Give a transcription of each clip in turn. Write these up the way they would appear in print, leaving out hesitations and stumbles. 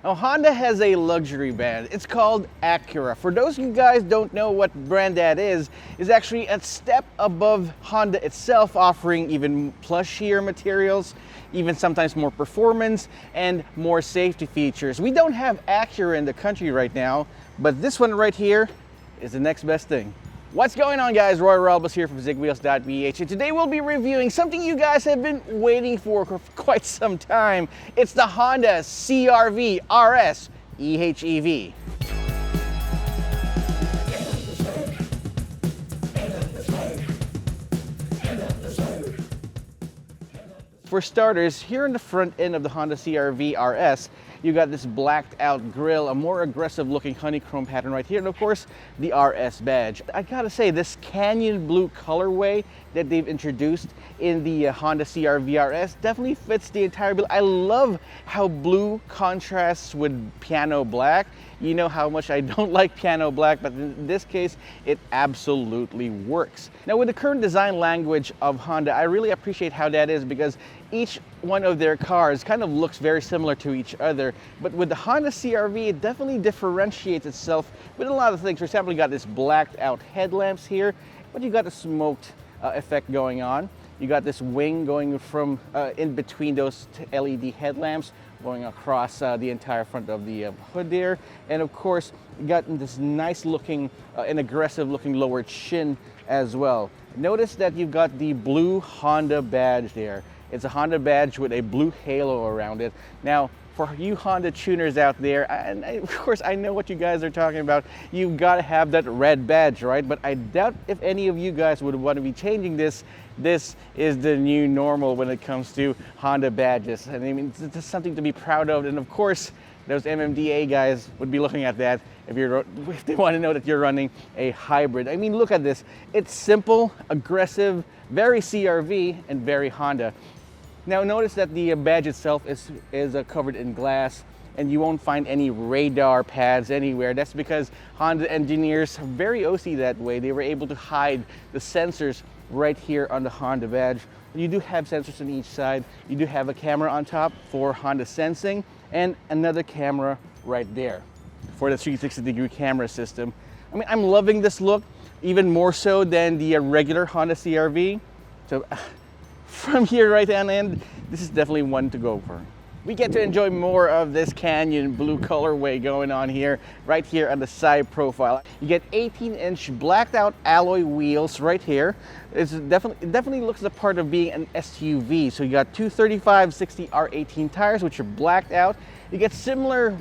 Now, Honda has a luxury brand. It's called Acura. For those of you guys don't know what brand that is actually a step above Honda itself, offering even plushier materials, even sometimes more performance and more safety features. We don't have Acura in the country right now, but this one right here is the next best thing. What's going on, guys? Roy Ralbus here from Zigwheels.Ph, and today we'll be reviewing something you guys have been waiting for quite some time. It's the Honda CR-V RS EHEV. For starters, here in the front end of the Honda CR-V RS, you got this blacked out grille, a more aggressive looking honeycomb pattern right here, and of course the RS badge. I gotta say, this canyon blue colorway that they've introduced in the Honda CR-V RS definitely fits the entire build. I love how blue contrasts with piano black. You know how much I don't like piano black, but in this case, it absolutely works. Now, with the current design language of Honda, I really appreciate how that is, because each one of their cars kind of looks very similar to each other. But with the Honda CR-V, it definitely differentiates itself with a lot of things. For example, you got this blacked out headlamps here, but you got the smoked effect going on. You got this wing going from in between those LED headlamps, going across the entire front of the hood there. And of course, you got this nice looking and aggressive looking lower chin as well. Notice that you've got the blue Honda badge there. It's a Honda badge with a blue halo around it. Now, for you Honda tuners out there, and of course I know what you guys are talking about, you've got to have that red badge, right? But I doubt if any of you guys would want to be changing this. This is the new normal when it comes to Honda badges. And I mean, it's just something to be proud of. And of course, those MMDA guys would be looking at that if they want to know that you're running a hybrid. I mean, look at this. It's simple, aggressive, very CR-V, and very Honda. Now, notice that the badge itself is covered in glass, and you won't find any radar pads anywhere. That's because Honda engineers are very OC that way. They were able to hide the sensors right here on the Honda badge. You do have sensors on each side. You do have a camera on top for Honda sensing, and another camera right there for the 360-degree camera system. I mean, I'm loving this look, even more so than the regular Honda CR-V. So from here right on end, this is definitely one to go for. We get to enjoy more of this canyon blue colorway going on here, right here on the side profile. You get 18-inch blacked out alloy wheels right here. It definitely looks the part of being an SUV. So you got two 35/60 R18 tires, which are blacked out. You get similar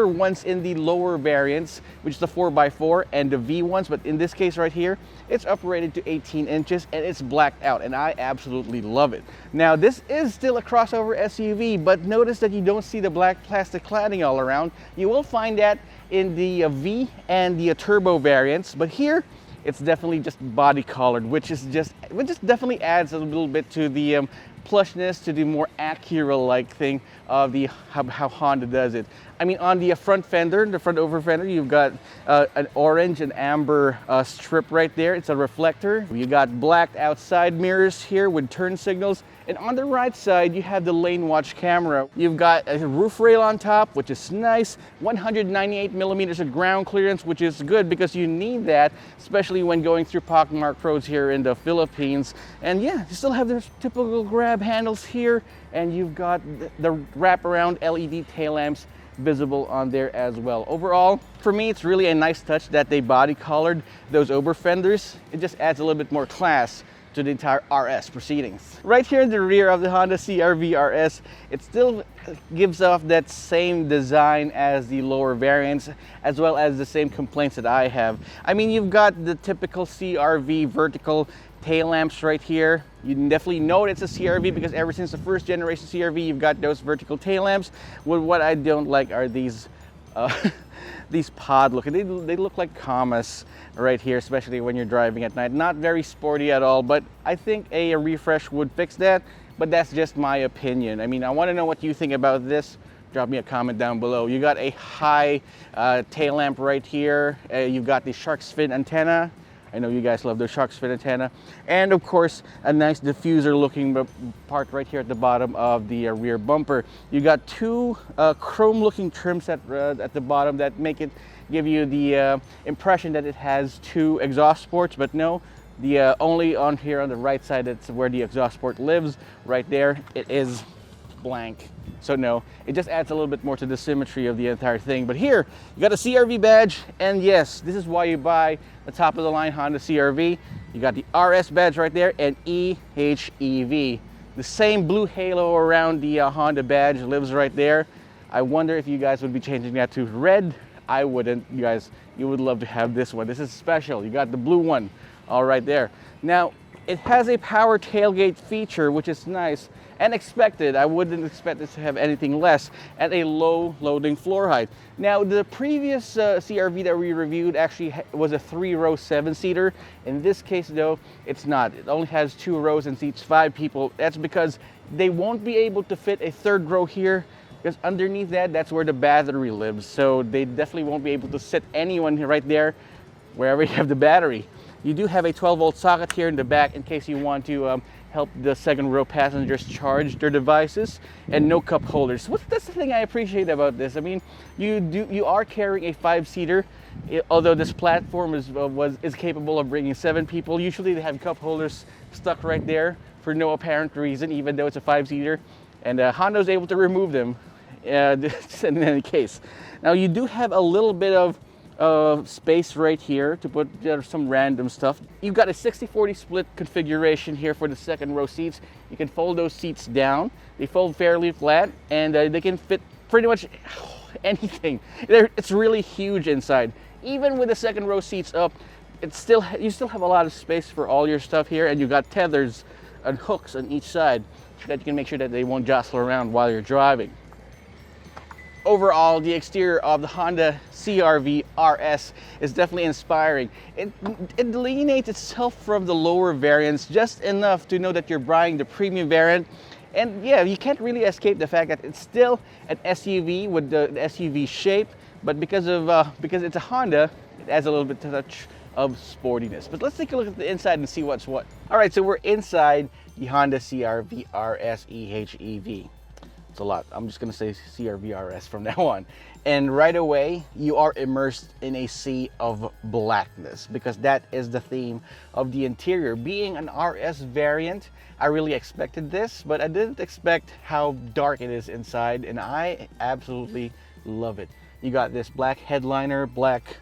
ones in the lower variants, which is the 4x4 and the V ones, but in this case right here, it's uprated to 18 inches and it's blacked out, and I absolutely love it. Now, this is still a crossover SUV, but notice that you don't see the black plastic cladding all around. You will find that in the V and the turbo variants, but here, it's definitely just body colored, which definitely adds a little bit to the plushness, to the more Acura-like thing of how Honda does it. I mean, on the front fender, the front over fender, you've got an orange and amber strip right there. It's a reflector. You got blacked outside mirrors here with turn signals. And on the right side, you have the lane watch camera. You've got a roof rail on top, which is nice. 198 millimeters of ground clearance, which is good because you need that, especially when going through pockmarked roads here in the Philippines. And yeah, you still have the typical grab handles here, and you've got the wraparound LED tail lamps visible on there as well. Overall, for me, it's really a nice touch that they body colored those over fenders. It just adds a little bit more class to the entire RS proceedings. Right here in the rear of the Honda CR-V RS, it still gives off that same design as the lower variants, as well as the same complaints that I have. I mean, you've got the typical CR-V vertical tail lamps right here. You definitely know it's a CR-V because ever since the first generation CR-V, you've got those vertical tail lamps. Well, what I don't like are these these pod looking. They look like commas right here, especially when you're driving at night. Not very sporty at all, but I think a refresh would fix that, but that's just my opinion. I mean, I want to know what you think about this. Drop me a comment down below. You got a high tail lamp right here. You've got the shark's fin antenna. I know you guys love the shark's fin antenna. And of course, a nice diffuser looking part right here at the bottom of the rear bumper. You got two chrome looking trims at the bottom that make it give you the impression that it has two exhaust ports, but no, the only on here on the right side, that's where the exhaust port lives. Right there, it is blank. So no, it just adds a little bit more to the symmetry of the entire thing. But here, you got a CRV badge, and yes, this is why you buy the top of the line Honda CRV. You got the RS badge right there, and HEV. The same blue halo around the Honda badge lives right there. I wonder if you guys would be changing that to red. I wouldn't. You guys, you would love to have this one. This is special. You got the blue one all right there. Now, it has a power tailgate feature, which is nice and expected. I wouldn't expect this to have anything less at a low loading floor height. Now, the previous CRV that we reviewed actually was a 3-row 7-seater. In this case, though, it's not. It only has 2 rows and seats 5 people. That's because they won't be able to fit a 3rd row here, because underneath that, that's where the battery lives. So they definitely won't be able to sit anyone right there, wherever you have the battery. You do have a 12-volt socket here in the back in case you want to help the 2nd row passengers charge their devices, and no cup holders. That's the thing I appreciate about this. I mean, you are carrying a 5-seater, although this platform is capable of bringing 7 people. Usually they have cup holders stuck right there for no apparent reason, even though it's a 5-seater, and Honda is able to remove them in any case. Now, you do have a little bit of space right here to put some random stuff. You've got a 60-40 split configuration here for the 2nd row seats. You can fold those seats down. They fold fairly flat, and they can fit pretty much anything. It's really huge inside. Even with the 2nd row seats up, you still have a lot of space for all your stuff here, and you've got tethers and hooks on each side so that you can make sure that they won't jostle around while you're driving. Overall, the exterior of the Honda CR-V RS is definitely inspiring. It delineates itself from the lower variants just enough to know that you're buying the premium variant. And yeah, you can't really escape the fact that it's still an SUV with the SUV shape, but because it's a Honda, it adds a little bit of touch of sportiness. But let's take a look at the inside and see what's what. All right, so we're inside the Honda CR-V RS EHEV. It's a lot. I'm just gonna say CR-V RS from now on. And right away, you are immersed in a sea of blackness, because that is the theme of the interior. Being an RS variant, I really expected this, but I didn't expect how dark it is inside, and I absolutely love it. You got this black headliner, black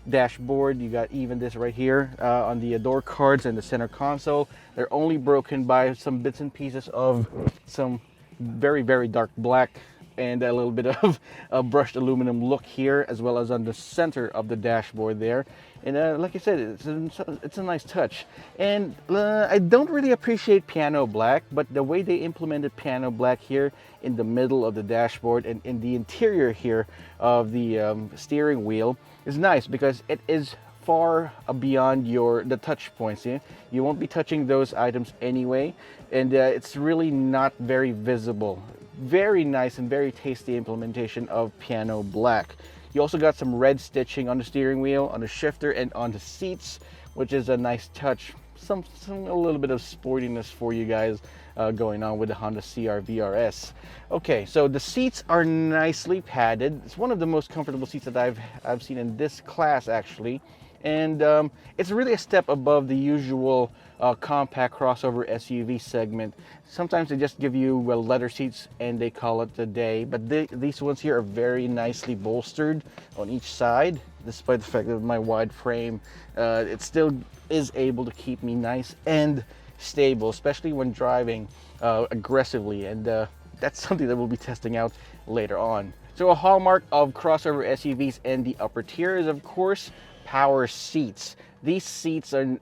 dashboard. You got even this right here on the door cards and the center console. They're only broken by some bits and pieces of some very, very dark black and a little bit of a brushed aluminum look here, as well as on the center of the dashboard there. And like I said, it's a nice touch. And I don't really appreciate piano black, but the way they implemented piano black here in the middle of the dashboard and in the interior here of the steering wheel is nice, because it is far beyond the touch points here. You won't be touching those items anyway, and it's really not very visible. Very nice and very tasty implementation of piano black. You also got some red stitching on the steering wheel, on the shifter, and on the seats, which is a nice touch. A little bit of sportiness for you guys going on with the Honda CR-V RS. Okay, so the seats are nicely padded. It's one of the most comfortable seats that I've seen in this class, actually. And it's really a step above the usual compact crossover SUV segment. Sometimes they just give you leather seats and they call it a day, but these ones here are very nicely bolstered on each side. Despite the fact that my wide frame, it still is able to keep me nice and stable, especially when driving aggressively, and that's something that we'll be testing out later on. So a hallmark of crossover SUVs and the upper tier is, of course, power seats. These seats are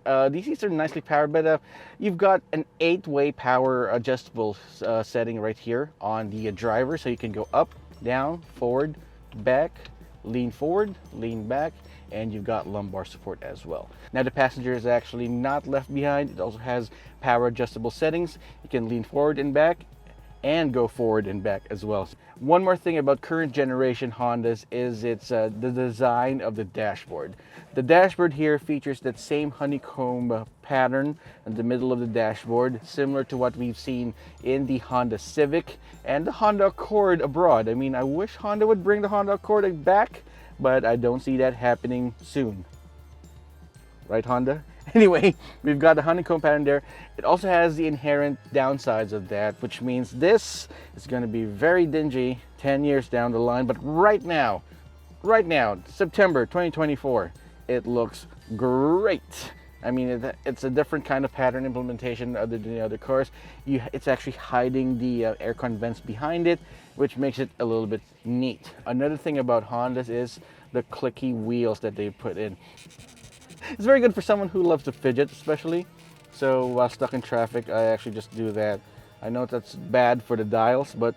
nicely powered, but you've got an 8-way power adjustable setting right here on the driver, so you can go up, down, forward, back, lean forward, lean back, and you've got lumbar support as well. Now the passenger is actually not left behind. It also has power adjustable settings. You can lean forward and back, and go forward and back as well. One more thing about current generation Hondas is the design of the dashboard. The dashboard here features that same honeycomb pattern in the middle of the dashboard, similar to what we've seen in the Honda Civic and the Honda Accord abroad. I mean, I wish Honda would bring the Honda Accord back, but I don't see that happening soon. Right, Honda? Anyway, we've got the honeycomb pattern there. It also has the inherent downsides of that, which means this is going to be very dingy 10 years down the line. But right now, September 2024, it looks great. I mean, it's a different kind of pattern implementation other than the other cars. It's actually hiding the aircon vents behind it, which makes it a little bit neat. Another thing about Hondas is the clicky wheels that they put in. It's very good for someone who loves to fidget, especially. So while stuck in traffic, I actually just do that. I know that's bad for the dials, but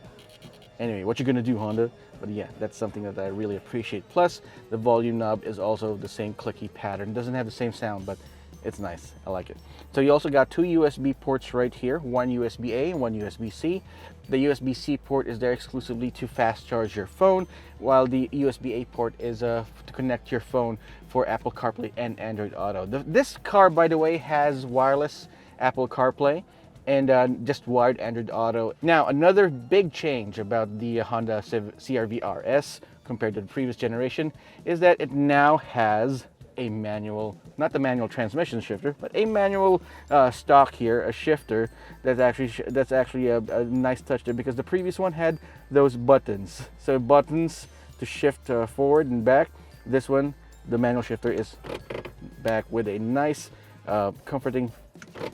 anyway, what you gonna do, Honda? But yeah, that's something that I really appreciate. Plus, the volume knob is also the same clicky pattern. It doesn't have the same sound, but it's nice. I like it. So you also got two USB ports right here, one USB-A and one USB-C. The USB-C port is there exclusively to fast charge your phone, while the USB-A port is to connect your phone for Apple CarPlay and Android Auto. This car, by the way, has wireless Apple CarPlay and just wired Android Auto. Now, another big change about the Honda CR-V RS compared to the previous generation is that it now has a manual, not the manual transmission shifter, but a manual stock here, a shifter that's actually a nice touch there, because the previous one had those buttons. So buttons to shift forward and back. This one, the manual shifter, is back with a nice comforting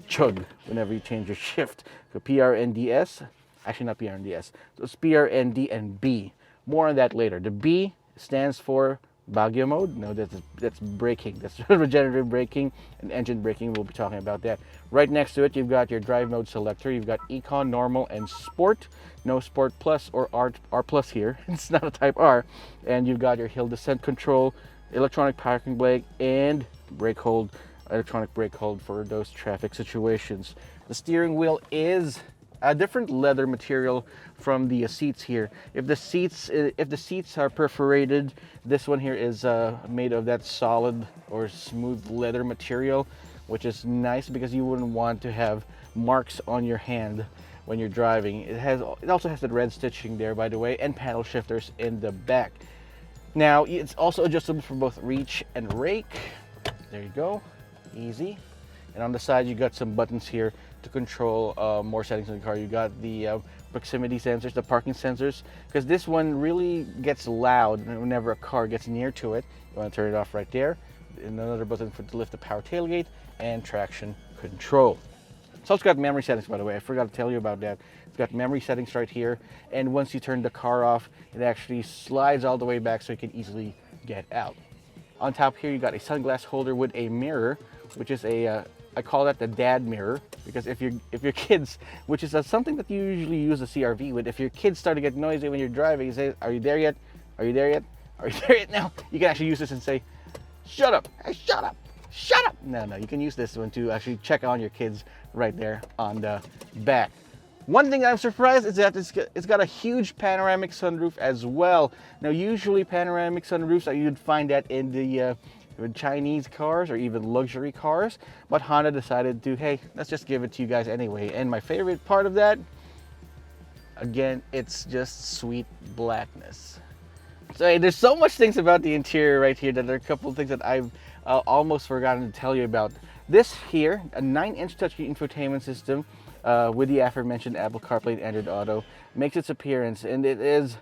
chug whenever you change your shift. So PRNDS, actually not PRNDS, so it's PRND and B. More on that later. The B stands for Baguio mode. No, that's braking. That's regenerative braking and engine braking. We'll be talking about that. Right next to it, you've got your drive mode selector. You've got Econ, Normal, and Sport. No Sport Plus or R Plus here. It's not a Type R. And you've got your hill descent control, electronic parking brake, and brake hold, electronic brake hold for those traffic situations. The steering wheel is a different leather material from the seats here. If the seats are perforated, this one here is made of that solid or smooth leather material, which is nice because you wouldn't want to have marks on your hand when you're driving. It also has the red stitching there, by the way, and paddle shifters in the back. Now, it's also adjustable for both reach and rake. There you go, easy. And on the side, you got some buttons here to control more settings in the car. You got the proximity sensors, the parking sensors, because this one really gets loud whenever a car gets near to it. You want to turn it off right there. And another button to lift the power tailgate and traction control. It's also got memory settings, by the way. I forgot to tell you about that. It's got memory settings right here. And once you turn the car off, it actually slides all the way back so you can easily get out. On top here, you got a sunglass holder with a mirror, which is I call that the dad mirror, because if your kids, which is something that you usually use a CR-V with, if your kids start to get noisy when you're driving, you say, "Are you there yet? Are you there yet? Are you there yet?" Now you can actually use this and say, "Shut up! Hey, shut up! Shut up!" No, you can use this one to actually check on your kids right there on the back. One thing I'm surprised is that it's got a huge panoramic sunroof as well. Now, usually panoramic sunroofs, you'd find that in the Chinese cars or even luxury cars, but Honda decided to, hey, let's just give it to you guys anyway. And my favorite part of that, again, it's just sweet blackness. So hey, there's so much things about the interior right here that there are a couple of things that I've almost forgotten to tell you about. This here, a 9-inch touchscreen infotainment system with the aforementioned Apple CarPlay and Android Auto, makes its appearance, and it is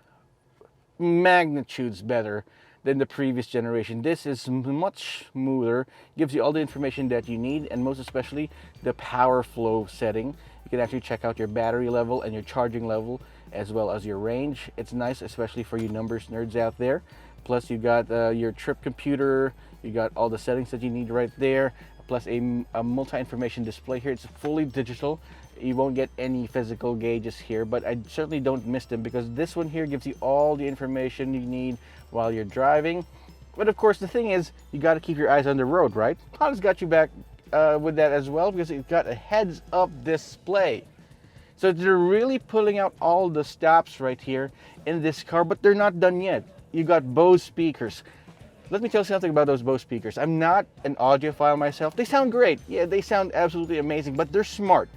magnitudes better than the previous generation. This is much smoother, gives you all the information that you need, and most especially the power flow setting. You can actually check out your battery level and your charging level, as well as your range. It's nice, especially for you numbers nerds out there. Plus you got your trip computer, you got all the settings that you need right there, plus a multi-information display here. It's fully digital. You won't get any physical gauges here, but I certainly don't miss them, because this one here gives you all the information you need while you're driving. But of course, the thing is, you got to keep your eyes on the road, right? Honda's got you back with that as well, because it's got a heads-up display. So they're really pulling out all the stops right here in this car, but they're not done yet. You got Bose speakers. Let me tell you something about those Bose speakers. I'm not an audiophile myself. They sound great. Yeah, they sound absolutely amazing, but they're smart.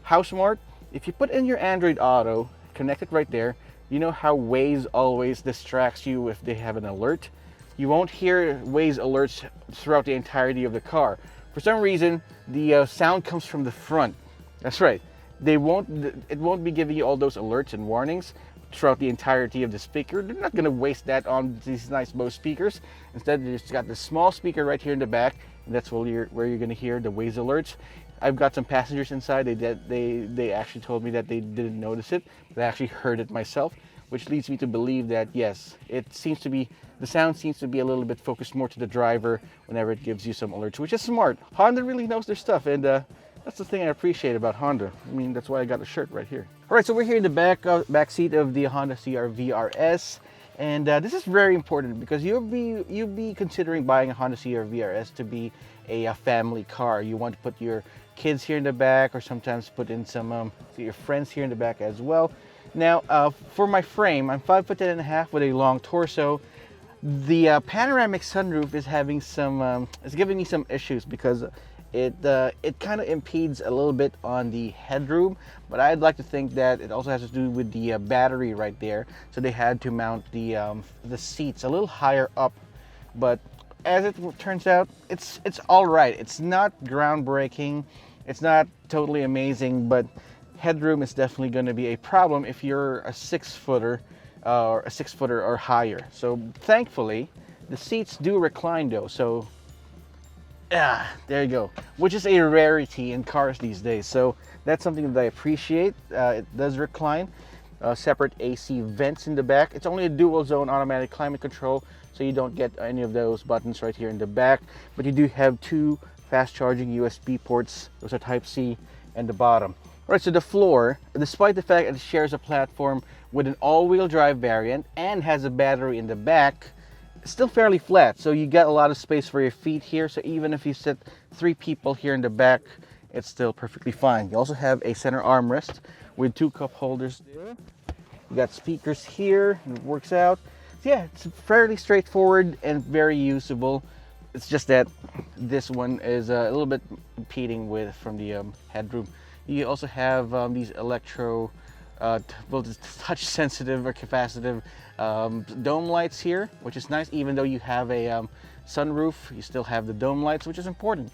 How smart? If you put in your Android Auto, connect it right there, you know how Waze always distracts you if they have an alert? You won't hear Waze alerts throughout the entirety of the car. For some reason, the sound comes from the front. That's right. It won't be giving you all those alerts and warnings throughout the entirety of the speaker. They're not going to waste that on these nice Bose speakers. Instead, they just got this small speaker right here in the back, and that's where you're going to hear the Waze alerts. I've got some passengers inside. They actually told me that they didn't notice it, but I actually heard it myself, which leads me to believe that yes, the sound seems to be a little bit focused more to the driver whenever it gives you some alerts, which is smart. Honda really knows their stuff, and that's the thing I appreciate about Honda. I mean, that's why I got a shirt right here. All right, so we're here in the back seat of the Honda CR-V RS, and this is very important because you'll be considering buying a Honda CR-V RS to be a family car. You want to put your kids here in the back, or sometimes put in some your friends here in the back as well. Now, for my frame, I'm 5'10.5" with a long torso. The panoramic sunroof is having some, it's giving me some issues because it kind of impedes a little bit on the headroom, but I'd like to think that it also has to do with the battery right there. So they had to mount the seats a little higher up, but as it turns out, it's all right. It's not groundbreaking, it's not totally amazing, but headroom is definitely going to be a problem if you're a 6-footer or a 6-footer or higher. So thankfully, the seats do recline though. So there you go, which is a rarity in cars these days. So that's something that I appreciate. It does recline. Separate AC vents in the back. It's only a dual zone automatic climate control, so you don't get any of those buttons right here in the back, but you do have 2 fast charging USB ports. Those are Type-C and the bottom. All right, so the floor, despite the fact that it shares a platform with an all-wheel drive variant and has a battery in the back, it's still fairly flat, so you get a lot of space for your feet here. So even if you sit 3 people here in the back, it's still perfectly fine. You also have a center armrest with 2 cup holders there. You got speakers here, and it works out. So yeah, it's fairly straightforward and very usable. It's just that this one is a little bit impeding from the headroom. You also have these touch sensitive or capacitive dome lights here, which is nice. Even though you have a sunroof, you still have the dome lights, which is important.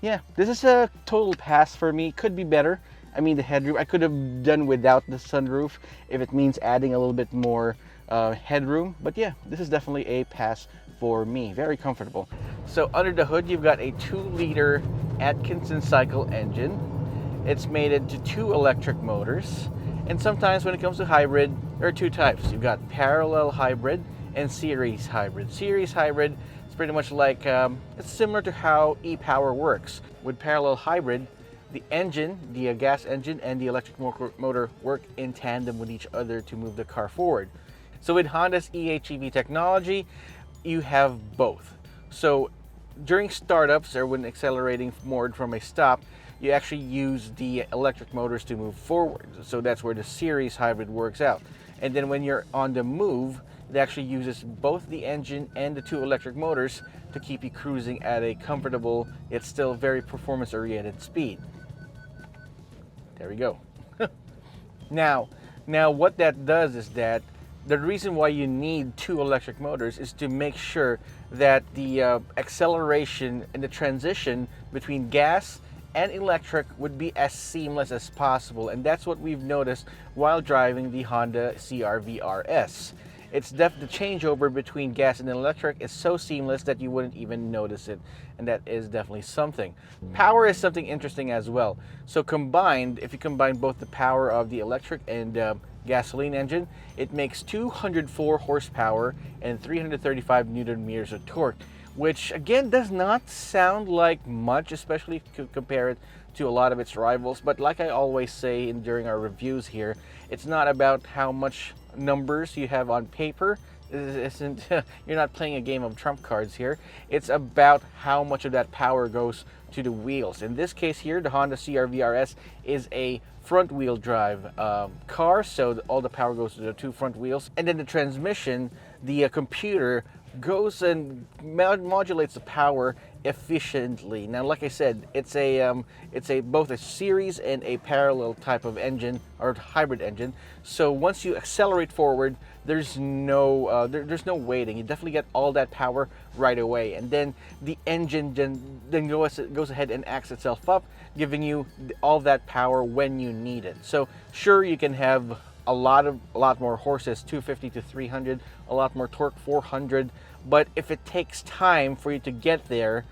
Yeah, this is a total pass for me. Could be better. I mean, the headroom, I could have done without the sunroof if it means adding a little bit more headroom. But yeah, this is definitely a pass for me. Very comfortable. So under the hood, you've got a 2-liter Atkinson cycle engine. It's mated to 2 electric motors. And sometimes when it comes to hybrid, there are 2 types. You've got parallel hybrid and series hybrid. Series hybrid is pretty much like, it's similar to how e-Power works. With parallel hybrid, the engine, the gas engine and the electric motor work in tandem with each other to move the car forward. So with Honda's HEV technology, you have both. So during startups or when accelerating forward from a stop, you actually use the electric motors to move forward. So that's where the series hybrid works out. And then when you're on the move, it actually uses both the engine and the 2 electric motors to keep you cruising at a comfortable, yet still very performance-oriented speed. There we go. Now what that does is that the reason why you need 2 electric motors is to make sure that the acceleration and the transition between gas and electric would be as seamless as possible, and that's what we've noticed while driving the Honda CR-V RS. The changeover between gas and electric is so seamless that you wouldn't even notice it, and that is definitely something. Power is something interesting as well. So if you combine both the power of the electric and gasoline engine, it makes 204 horsepower and 335 Newton meters of torque, which again does not sound like much, especially if you compare it to a lot of its rivals. But like I always say during our reviews here, it's not about how much numbers you have on paper. You're not playing a game of trump cards here. It's about how much of that power goes to the wheels. In this case here, the Honda CR-V RS is a front wheel drive car, so all the power goes to the two front wheels. And then the transmission, the computer goes and modulates the power efficiently. Now, like I said, it's both a series and a parallel type of engine, or hybrid engine. So once you accelerate forward, there's no waiting. You definitely get all that power right away, and then the engine then goes ahead and acts itself up, giving you all that power when you need it. So sure, you can have a lot more horses, 250 to 300, a lot more torque, 400, but if it takes time for you to get there,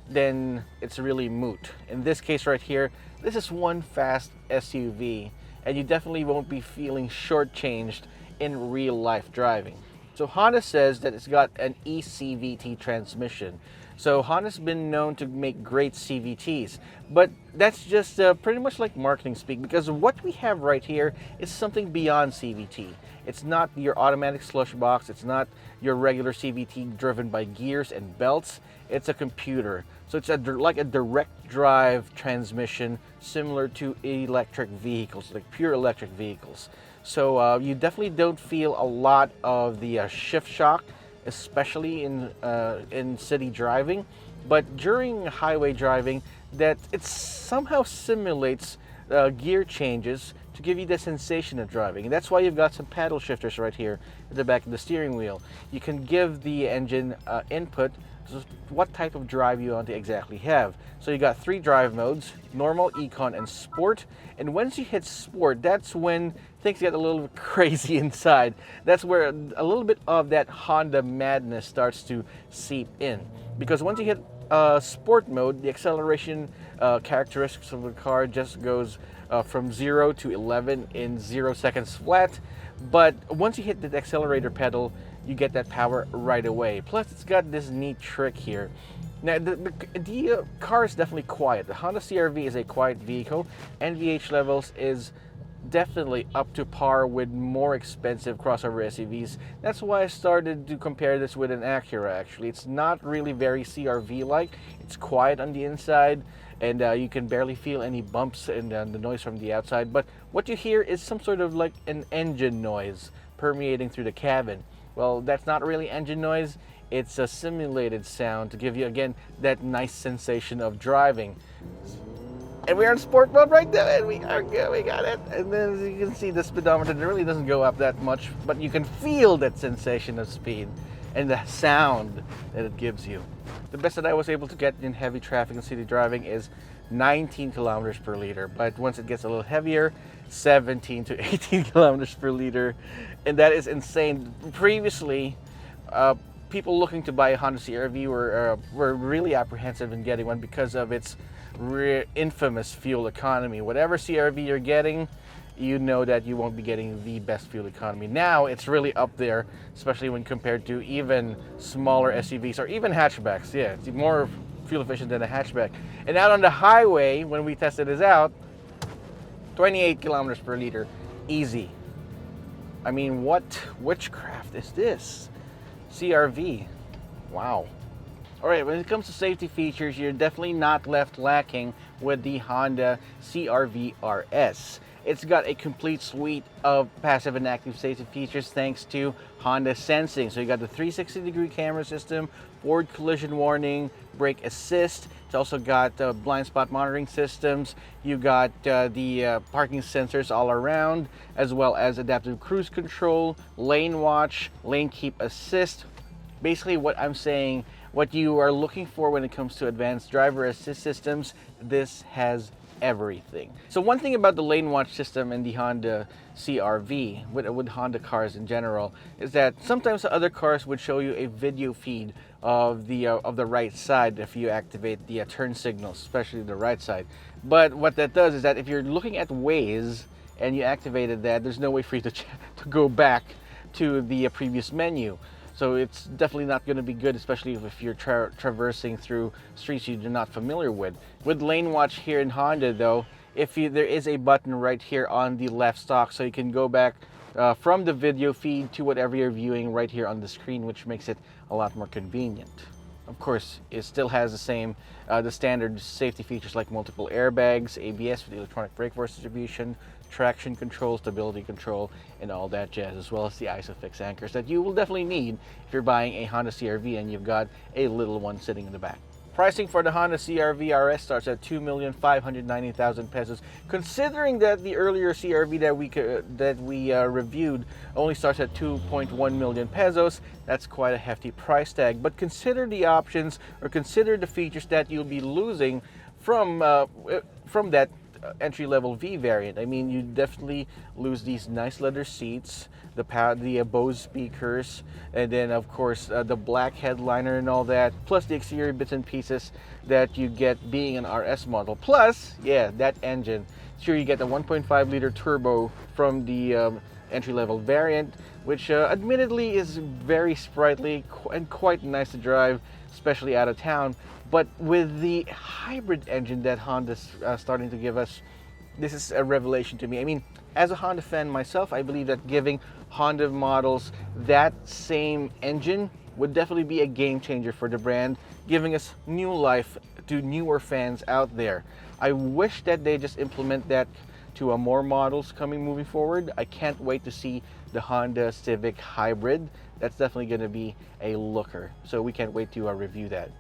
then it's really moot. In this case right here, this is one fast SUV, and you definitely won't be feeling shortchanged in real life driving. So Honda says that it's got an eCVT transmission. So Honda's been known to make great CVTs, but that's just pretty much like marketing speak, because what we have right here is something beyond CVT. It's not your automatic slush box, it's not your regular CVT driven by gears and belts, it's a computer. So it's like a direct drive transmission, similar to electric vehicles, like pure electric vehicles. So you definitely don't feel a lot of the shift shock, especially in city driving, but during highway driving, that it somehow simulates gear changes to give you the sensation of driving. And that's why you've got some paddle shifters right here at the back of the steering wheel. You can give the engine input what type of drive you want to exactly have. So you got 3 drive modes: normal, econ, and sport. And once you hit sport, that's when things get a little bit crazy inside. That's where a little bit of that Honda madness starts to seep in, because once you hit sport mode, the acceleration characteristics of the car just goes from 0 to 11 in 0 seconds flat. But once you hit the accelerator pedal, you get that power right away. Plus, it's got this neat trick here. Now, the car is definitely quiet. The Honda CR-V is a quiet vehicle. NVH levels is definitely up to par with more expensive crossover SUVs. That's why I started to compare this with an Acura, actually. It's not really very CR-V-like. It's quiet on the inside, and you can barely feel any bumps and the noise from the outside. But what you hear is some sort of like an engine noise permeating through the cabin. Well, that's not really engine noise. It's a simulated sound to give you, again, that nice sensation of driving. And we're in sport mode right now, and we are good, we got it. And then as you can see, the speedometer really doesn't go up that much, but you can feel that sensation of speed and the sound that it gives you. The best that I was able to get in heavy traffic and city driving is 19 kilometers per liter, but once it gets a little heavier, 17 to 18 kilometers per liter, and that is insane. Previously, people looking to buy a Honda CR-V were really apprehensive in getting one because of its infamous fuel economy. Whatever CR-V you're getting, you know that you won't be getting the best fuel economy. Now it's really up there, especially when compared to even smaller SUVs or even hatchbacks. Yeah, it's more fuel efficient than a hatchback. And out on the highway, when we tested this out, 28 kilometers per liter, easy. I mean, what witchcraft is this? CR-V, wow. All right, when it comes to safety features, you're definitely not left lacking with the Honda CR-V RS. It's got a complete suite of passive and active safety features thanks to Honda Sensing. So you got the 360-degree camera system, forward collision warning, brake assist. It's also got blind spot monitoring systems. You got the parking sensors all around, as well as adaptive cruise control, lane watch, lane keep assist. Basically what I'm saying, what you are looking for when it comes to advanced driver assist systems, this has everything. So one thing about the lane watch system in the Honda CR-V, with Honda cars in general, is that sometimes the other cars would show you a video feed of the right side if you activate the turn signals, especially the right side. But what that does is that if you're looking at Waze and you activated that, there's no way for you to go back to the previous menu. So it's definitely not going to be good, especially if you're traversing through streets you're not familiar with. With Lane Watch here in Honda though, there is a button right here on the left stalk, so you can go back from the video feed to whatever you're viewing right here on the screen, which makes it a lot more convenient. Of course, it still has the same, the standard safety features like multiple airbags, ABS with electronic brake force distribution, traction control, stability control, and all that jazz, as well as the ISOFIX anchors that you will definitely need if you're buying a Honda CR-V and you've got a little one sitting in the back. Pricing for the Honda CR-V RS starts at 2,590,000 pesos. Considering that the earlier CR-V that we reviewed only starts at 2.1 million pesos, that's quite a hefty price tag. But consider the options, or consider the features that you'll be losing from that entry-level V variant. I mean, you definitely lose these nice leather seats, the Bose speakers, and then of course the black headliner and all that, plus the exterior bits and pieces that you get being an RS model. Plus, yeah, that engine. Sure, you get the 1.5 liter turbo from the entry-level variant, which admittedly is very sprightly and quite nice to drive, especially out of town. But with the hybrid engine that Honda's starting to give us, this is a revelation to me. I mean, as a Honda fan myself, I believe that giving Honda models that same engine would definitely be a game changer for the brand, giving us new life to newer fans out there. I wish that they just implement that to more models moving forward. I can't wait to see the Honda Civic Hybrid. That's definitely going to be a looker. So we can't wait to review that.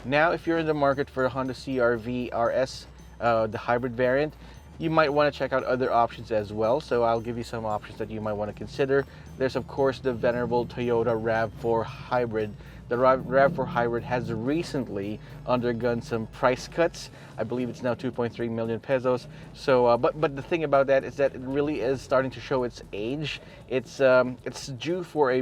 Now, if you're in the market for a Honda CR-V RS, the hybrid variant, you might want to check out other options as well. So I'll give you some options that you might want to consider. There's of course the venerable Toyota RAV4 Hybrid. The RAV4 Hybrid has recently undergone some price cuts. I believe it's now 2.3 million pesos. So, but the thing about that is that it really is starting to show its age. It's due for a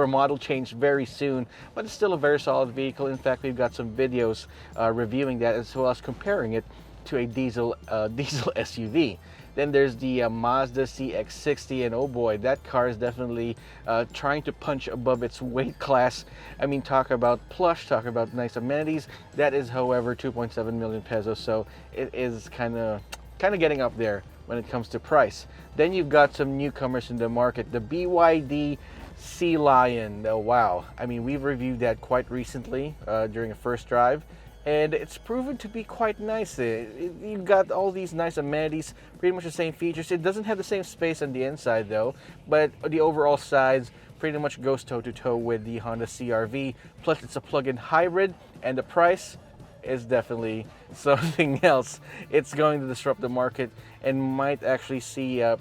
model change very soon, but it's still a very solid vehicle. In fact, we've got some videos reviewing that, as well as comparing it to a diesel SUV. Then there's the Mazda CX-60, and oh boy, that car is definitely trying to punch above its weight class. I mean, talk about plush, talk about nice amenities. That is, however, 2.7 million pesos, so it is kind of getting up there when it comes to price. Then you've got some newcomers in the market, the BYD Sea Lion. Oh wow, I mean, we've reviewed that quite recently during a first drive, and it's proven to be quite nice. You've got all these nice amenities, pretty much the same features. It doesn't have the same space on the inside though, but the overall size pretty much goes toe-to-toe with the Honda CR-V. Plus it's a plug-in hybrid, and the price is definitely something else. It's going to disrupt the market and might actually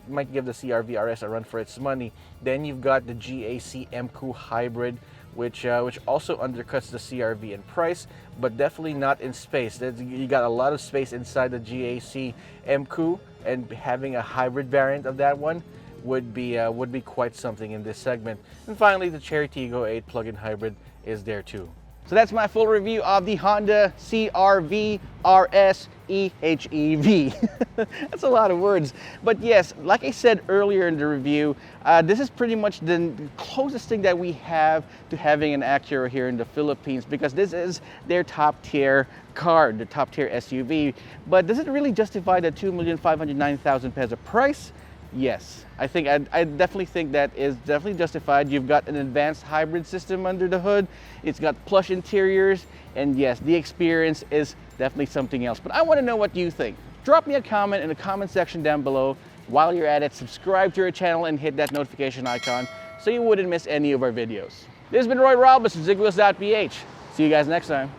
might give the CR-V RS a run for its money. Then you've got the GAC MQ Hybrid, which also undercuts the CR-V in price, but definitely not in space. You got a lot of space inside the GAC MQ, and having a hybrid variant of that one would be quite something in this segment. And finally, the Cherry Tiggo 8 plug-in hybrid is there too. So that's my full review of the Honda CR-V RS HEV. That's a lot of words. But yes, like I said earlier in the review, this is pretty much the closest thing that we have to having an Acura here in the Philippines, because this is their top tier car, the top tier SUV. But does it really justify the 2,590,000 peso price? Yes, I definitely think that is definitely justified. You've got an advanced hybrid system under the hood. It's got plush interiors, and yes, the experience is definitely something else. But I want to know what you think. Drop me a comment in the comment section down below. While you're at it, subscribe to our channel and hit that notification icon so you wouldn't miss any of our videos. This has been Roy Robles from Zigwheels.Ph. See you guys next time.